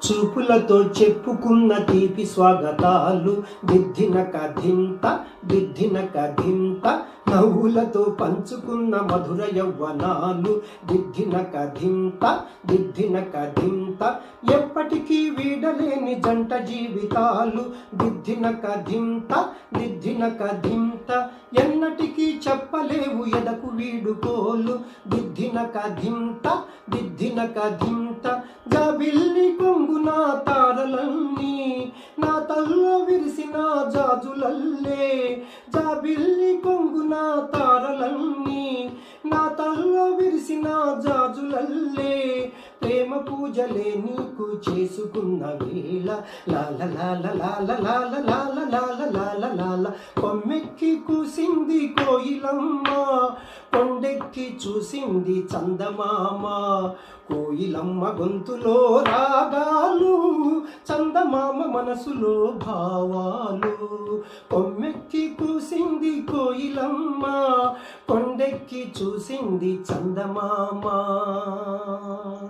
చూపులతో చెప్పుకున్న తీపి స్వాగతాలు దిద్దిన కథింత నవ్వులతో పంచుకున్న మధుర యవ్వనాలు దిద్దిన కథింత ఎప్పటికీ వీడలేని జంట జీవితాలు దిద్దిన కథింత ఎన్నటికీ చెప్పలేవు ఎదకు వీడుకోలు దిద్దిన కథింత జాబిల్లి కొంగున తారలన్నీ నా తల్లో విరిసిన జాజులల్లే జాబిల్లి కొంగున తారలన్నీ నా తల్లో విరిసిన జాజులల్లే ప్రేమ పూజలే నీకు చేసుకున్న వేళ లాల లాల లాల లాల లాల లాల లాల లాల కొమ్మెక్కి కూసింది కోయిలమ్మ కొండెక్కి చూసింది చందమామ కోయిలమ్మ గొంతులో రాగాలు చందమామ మనసులో భావాలు కొమ్మెక్కి కూసింది కోయిలమ్మ కొండెక్కి చూసింది చందమామ.